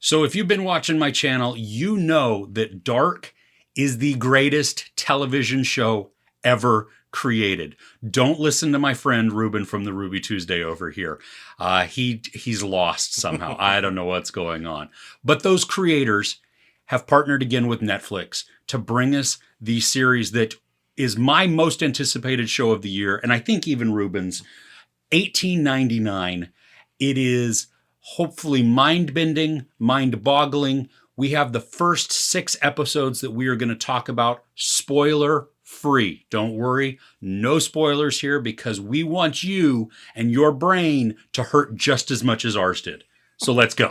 So if you've been watching my channel, you know that Dark is the greatest television show ever created. Don't listen to my friend Ruben from the Ruby Tuesday over here. He's lost somehow. I don't know what's going on. But those creators have partnered again with Netflix to bring us the series that is my most anticipated show of the year, and I think even Ruben's, 1899. It is hopefully mind-bending, mind-boggling. We have the first 6 episodes that we are going to talk about spoiler-free. Don't worry, no spoilers here because we want you and your brain to hurt just as much as ours did. So let's go.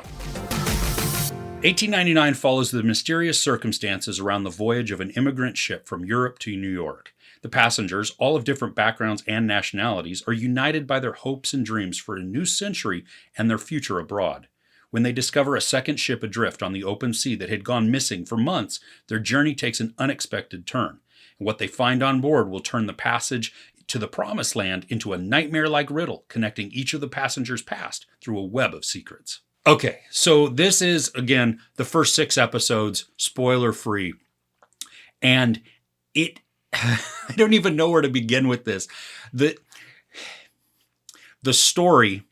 1899 follows the mysterious circumstances around the voyage of an immigrant ship from Europe to New York. The passengers, all of different backgrounds and nationalities, are united by their hopes and dreams for a new century and their future abroad. When they discover a second ship adrift on the open sea that had gone missing for months, their journey takes an unexpected turn. And what they find on board will turn the passage to the promised land into a nightmare-like riddle, connecting each of the passengers' past through a web of secrets. Okay, so this is, again, the first 6 episodes, spoiler-free. And I don't even know where to begin with this. The story,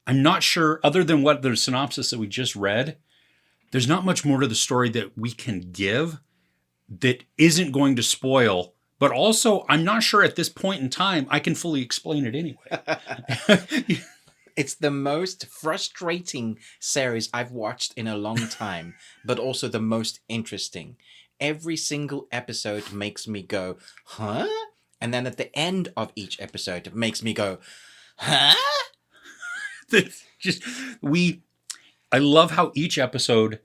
I'm not sure, other than what the synopsis that we just read, there's not much more to the story that we can give that isn't going to spoil. But also, I'm not sure at this point in time I can fully explain it anyway. It's the most frustrating series I've watched in a long time, but also the most interesting. Every single episode makes me go, huh? And then at the end of each episode, it makes me go, huh? I love how each episode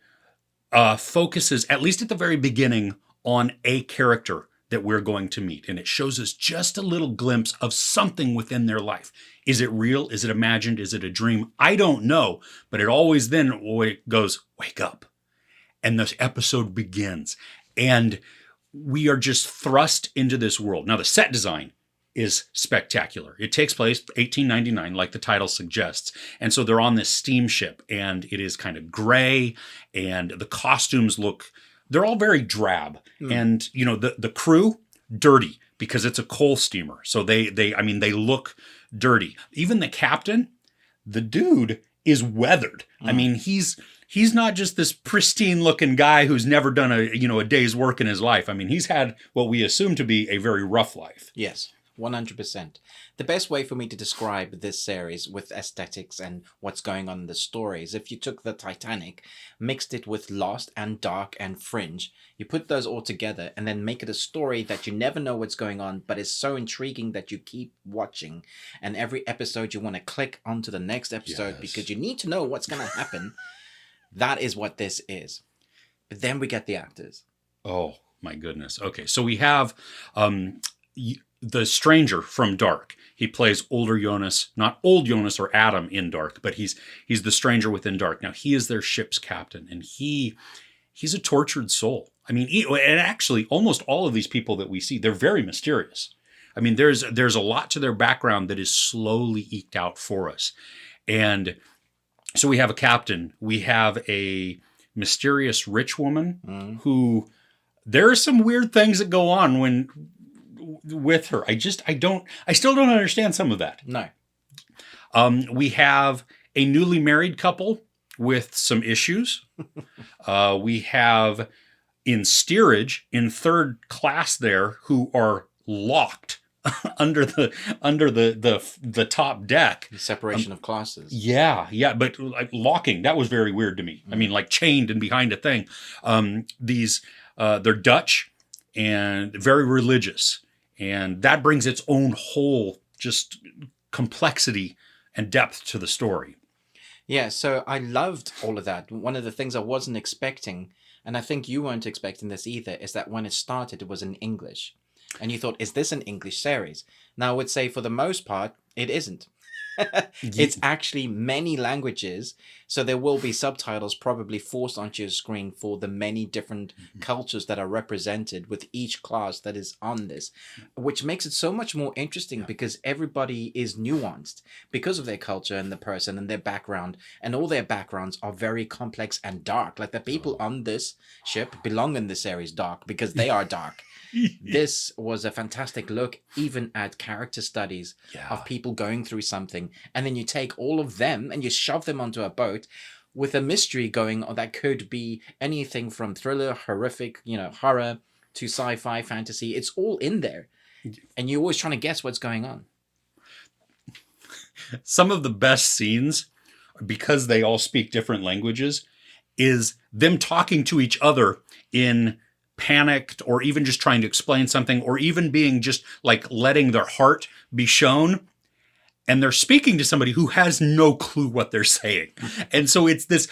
focuses, at least at the very beginning, on a character that we're going to meet. And it shows us just a little glimpse of something within their life. Is it real? Is it imagined? Is it a dream? I don't know. But it always then goes, wake up. And this episode begins. And we are just thrust into this world. Now, the set design is spectacular. It takes place 1899, like the title suggests. And so they're on this steamship, and it is kind of gray, and the costumes they're all very drab. And, you know, the crew, dirty, because it's a coal steamer. So they look dirty. Even the captain, the dude is weathered. I mean, he's not just this pristine looking guy who's never done a day's work in his life. I mean, he's had what we assume to be a very rough life. Yes, 100%. The best way for me to describe this series with aesthetics and what's going on in the story is if you took the Titanic, mixed it with Lost and Dark and Fringe, you put those all together and then make it a story that you never know what's going on, but is so intriguing that you keep watching. And every episode you want to click onto the next episode because you need to know what's going to happen. That is what this is. But then we get the actors. Oh, my goodness. Okay, so we have the stranger from Dark. He plays older Jonas, not old Jonas or Adam in Dark, but he's the stranger within Dark. Now, he is their ship's captain, and he's a tortured soul. I mean, and actually, almost all of these people that we see, they're very mysterious. I mean, there's a lot to their background that is slowly eked out for us. And so we have a captain. We have a mysterious rich woman who there are some weird things that go on with her. I still don't understand some of that. No. We have a newly married couple with some issues. We have in steerage, in third class there, who are locked under the top deck. The separation of classes. Yeah, but like locking, that was very weird to me. I mean, like chained and behind a thing. They're Dutch and very religious, and that brings its own whole just complexity and depth to the story. Yeah, so I loved all of that. One of the things I wasn't expecting, and I think you weren't expecting this either, is that when it started, it was in English. And you thought, is this an English series? Now, I would say for the most part, it isn't. It's actually many languages, so there will be subtitles probably forced onto your screen for the many different cultures that are represented with each class that is on this, which makes it so much more interesting because everybody is nuanced because of their culture and the person and their background, and all their backgrounds are very complex and dark. Like the people on this ship belong in this series dark because they are dark. This was a fantastic look even at character studies of people going through something, and then you take all of them and you shove them onto a boat with a mystery going on that could be anything from thriller, horrific, horror, to sci-fi, fantasy. It's all in there, and you're always trying to guess what's going on. Some of the best scenes, because they all speak different languages, is them talking to each other in panicked, or even just trying to explain something, or even being just like letting their heart be shown. And they're speaking to somebody who has no clue what they're saying. And so it's this,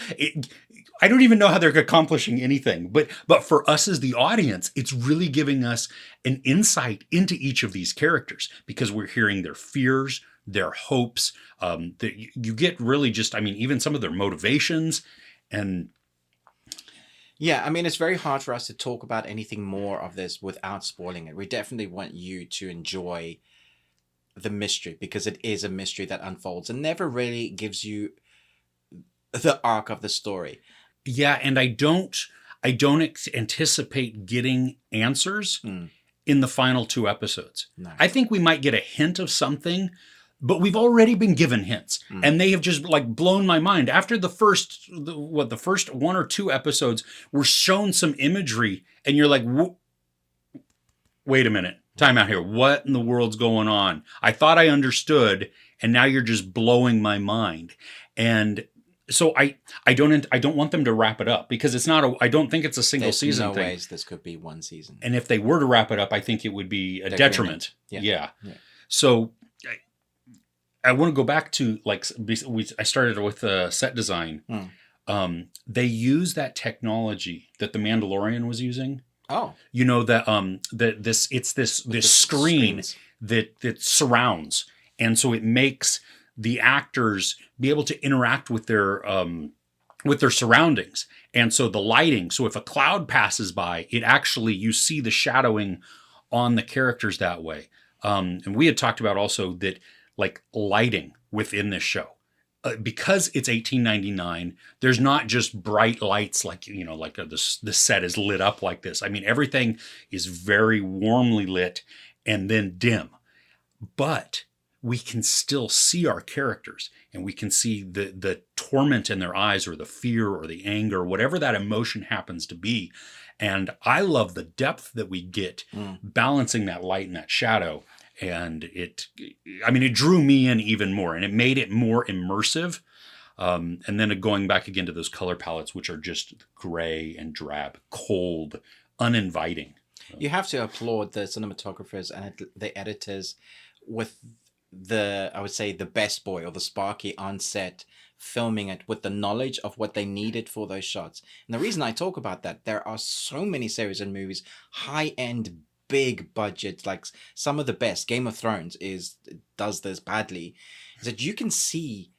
I don't even know how they're accomplishing anything, but for us as the audience, it's really giving us an insight into each of these characters because we're hearing their fears, their hopes. You get really just, even some of their motivations. And yeah, it's very hard for us to talk about anything more of this without spoiling it. We definitely want you to enjoy the mystery because it is a mystery that unfolds and never really gives you the arc of the story. Yeah, and I don't anticipate getting answers in the final 2 episodes. No. I think we might get a hint of something, but we've already been given hints, and they have just blown my mind. After the first 1 or 2 episodes, we're shown some imagery, and you're like, wait a minute, time out here. What in the world's going on? I thought I understood, and now you're just blowing my mind. And so I don't want them to wrap it up because it's not I don't think it's a single season no thing. ways this could be 1 season. And if they were to wrap it up, I think it would be a detriment. Yeah. So I want to go back to I started with set design. They use that technology that the Mandalorian was using. Oh, this screen that surrounds, and so it makes the actors be able to interact with their surroundings. And so the lighting. So if a cloud passes by, it actually you see the shadowing on the characters that way. And we had talked about also that lighting within this show. Because it's 1899, there's not just bright lights the set is lit up like this. Everything is very warmly lit and then dim. But we can still see our characters, and we can see the torment in their eyes, or the fear, or the anger, whatever that emotion happens to be. And I love the depth that we get balancing that light and that shadow. And it drew me in even more, and it made it more immersive. And then going back again to those color palettes, which are just gray and drab, cold, uninviting. You have to applaud the cinematographers and the editors with I would say the best boy or the Sparky on set, filming it with the knowledge of what they needed for those shots. And the reason I talk about that, there are so many series and movies, high-end, big budget, like some of the best. Game of Thrones does this badly, is that you can see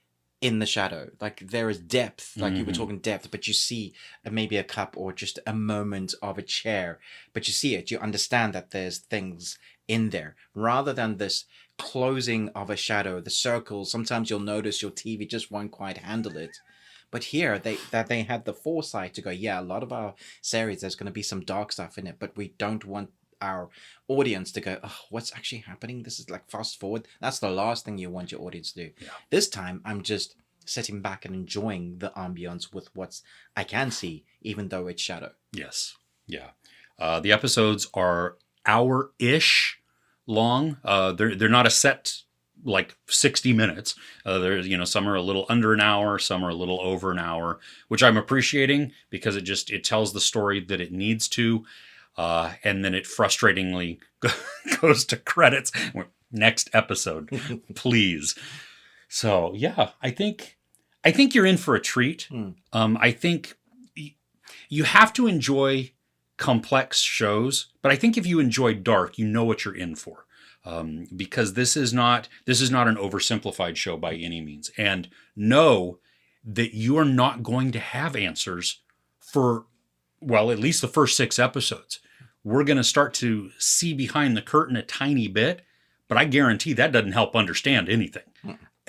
in the shadow, there is depth, you were talking depth, but you see maybe a cup or just a moment of a chair, but you see it, you understand that there's things in there, rather than this closing of a shadow, the circles. Sometimes you'll notice your TV just won't quite handle it. But here, they had the foresight to go, a lot of our series, there's going to be some dark stuff in it, but we don't want our audience to go, oh, what's actually happening? This is fast forward. That's the last thing you want your audience to do. Yeah. This time, I'm just sitting back and enjoying the ambience with what I can see, even though it's shadow. Yes. Yeah. The episodes are hour-ish long. They're not a set 60 minutes. There's some are a little under an hour, some are a little over an hour, which I'm appreciating because it tells the story that it needs to. And then it frustratingly goes to credits. Next episode, please. So yeah, I think you're in for a treat. I think you have to enjoy complex shows, but I think if you enjoy dark, you know what you're in for. because this is not an oversimplified show by any means. And know that you are not going to have answers for, well, at least the first 6 episodes. We're going to start to see behind the curtain a tiny bit, but I guarantee that doesn't help understand anything.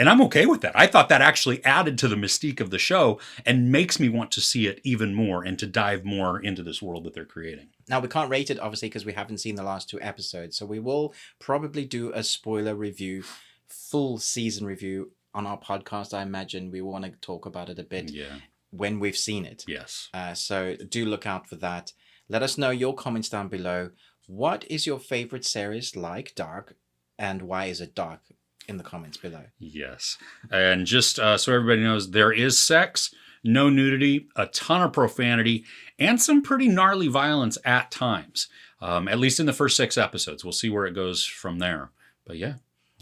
And I'm okay with that. I thought that actually added to the mystique of the show and makes me want to see it even more and to dive more into this world that they're creating. Now, we can't rate it, obviously, because we haven't seen the last 2 episodes. So we will probably do a spoiler review, full season review on our podcast. I imagine we want to talk about it a bit when we've seen it. Yes. So do look out for that. Let us know your comments down below. What is your favorite series like Dark, and why is it dark? In the comments below. Yes. And just so everybody knows, there is sex, no nudity, a ton of profanity, and some pretty gnarly violence at times. At least in the first 6 episodes. We'll see where it goes from there. But yeah.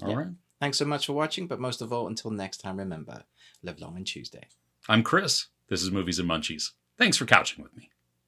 All right. Thanks so much for watching. But most of all, until next time, remember, live long and Tuesday. I'm Chris. This is Movies and Munchies. Thanks for couching with me.